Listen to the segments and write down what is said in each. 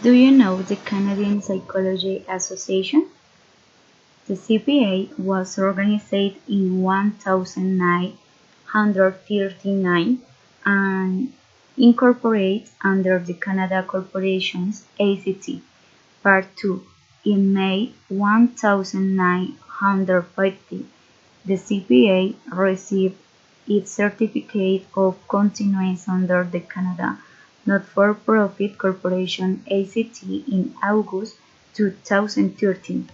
Do you know the Canadian Psychology Association? The CPA was organized in 1939 and incorporated under the Canada Corporations (ACT) Part 2 in May 1950. The CPA received its certificate of continuance under the Canada Not-for-Profit Corporation (ACT) in August 2013.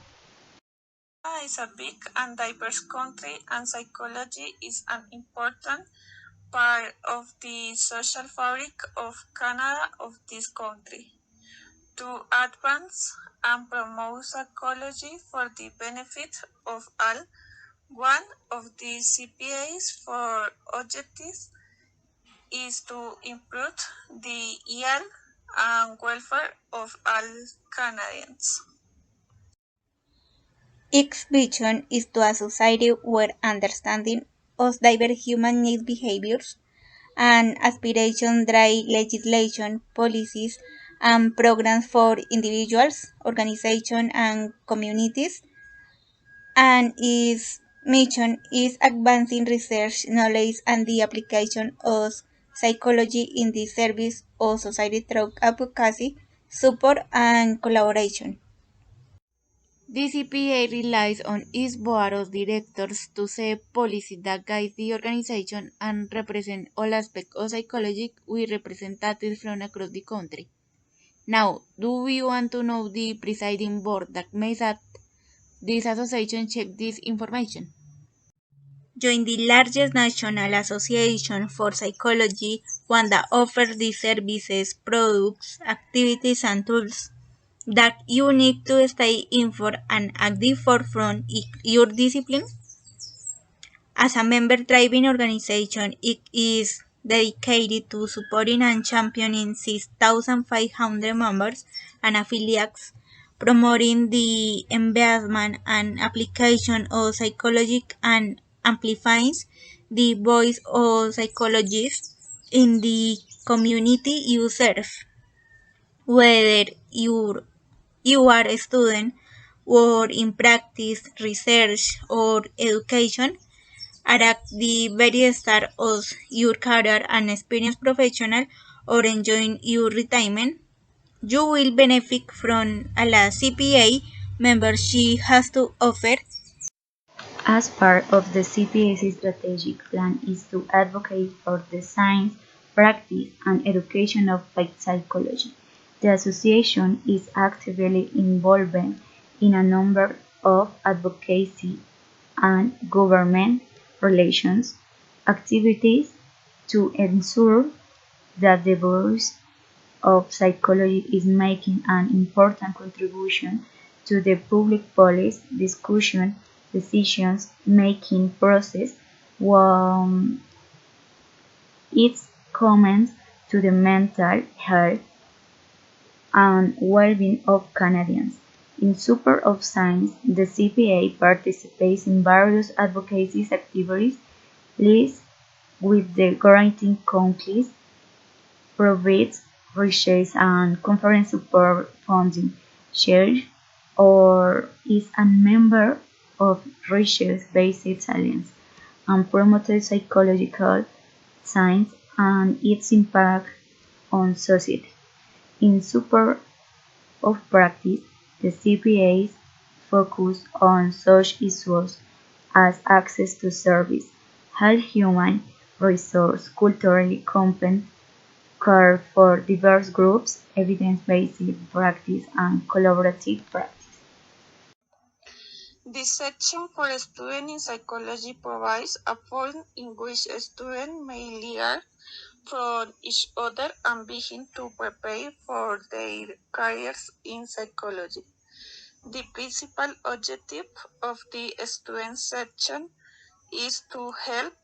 Canada is a big and diverse country, and psychology is an important part of the social fabric of Canada of this country. To advance and promote psychology for the benefit of all, one of the CPA's four objectives is to improve the health and welfare of all Canadians. Its vision is to a society where understanding of diverse human needs behaviors and aspirations drive legislation, policies, and programs for individuals, organizations, and communities. And its mission is advancing research, knowledge, and the application of psychology in the service of society through advocacy, support, and collaboration. The CPA relies on its board of directors to set policy that guide the organization and represent all aspects of psychology with representatives from across the country. Now, do we want to know the presiding board that makes that this association check this information? Join the largest national association for psychology, one that offers the services, products, activities, and tools that you need to stay informed and at the forefront in your discipline. As a member-driven organization, it is dedicated to supporting and championing 6,500 members and affiliates, promoting the advancement and application of psychology and amplifying the voice of psychologists in the community you serve. Whether you are a student or in practice, research, or education, are at the very start of your career and experienced professional or enjoying your retirement, you will benefit from a CPA membership has to offer. As part of the CPA's strategic plan is to advocate for the science, practice, and education of psychology. The association is actively involved in a number of advocacy and government relations activities to ensure that the voice of psychology is making an important contribution to the public policy discussion decisions making process. One, its comments to the mental health and well-being of Canadians. In support of science, the CPA participates in various advocacy activities lists with the granting countries, provides research and conference support funding, shares, or is a member of research-based science, and promotes psychological science and its impact on society. In support of practice, the CPAs focus on such issues as access to service, health, human resource, cultural content, care for diverse groups, evidence-based practice, and collaborative practice. This section for students in psychology provides a forum in which students may learn from each other and begin to prepare for their careers in psychology. The principal objective of the student section is to help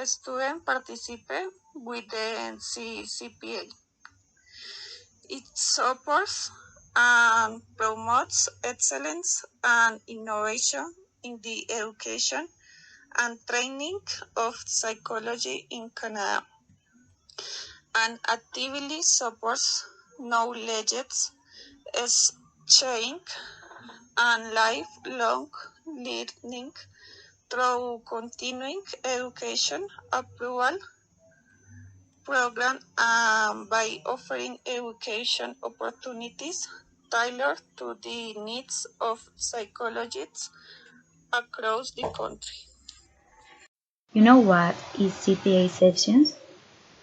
students participate within CPA. It supports and promotes excellence and innovation in the education and training of psychology in Canada, and actively supports knowledge exchange, and lifelong learning through continuing education approval program by offering education opportunities tailored to the needs of psychologists across the country. You know what is CPA sections?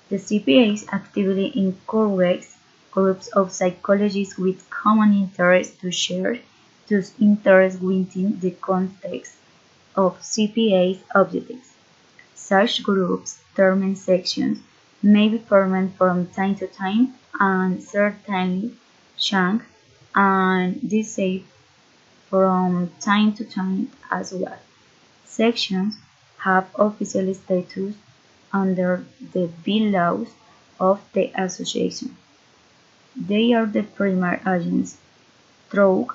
The CPAs actively encourages groups of psychologists with common interests to share those interests within the context of CPA's objectives. Such groups, termed sections, may be formed from time to time and certainly shrunk and dissolved from time to time as well. Sections have official status under the bylaws of the association. They are the primary agents through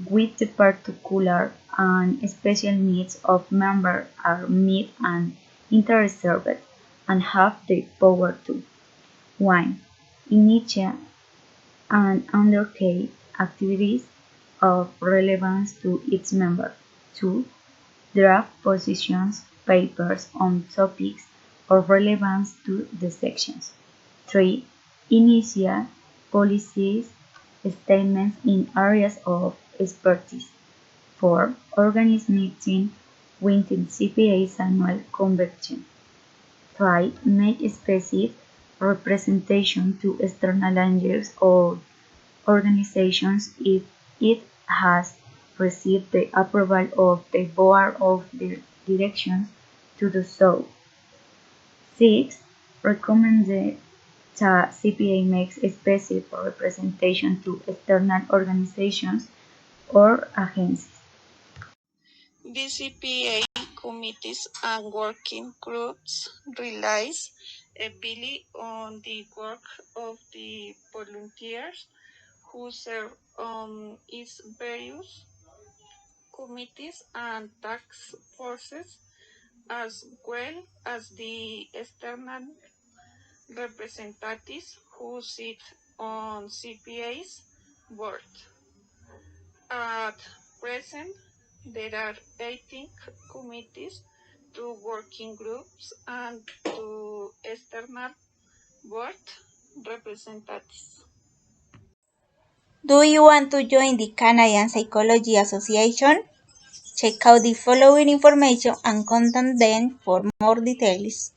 which the particular and special needs of members are met and interests served, and have the power to 1. Initiate and undertake activities of relevance to its members. 2. Draft positions papers on topics of relevance to the sections. 3. Initiate policies statements in areas of expertise. 4. Organize meetings within CPA's annual convention. 5. Make specific representation to external angels or organizations if it has received the approval of the board of directors to do so. 6. Recommend that CPA makes specific representation to external organizations or agencies. The CPA committees and working groups relies heavily on the work of the volunteers who serve on its various committees and task forces, as well as the external representatives who sit on CPA's board. At present, there are 18 committees, 2 working groups, and 2 external board representatives. Do you want to join the Canadian Psychology Association? Check out the following information and contact them for more details.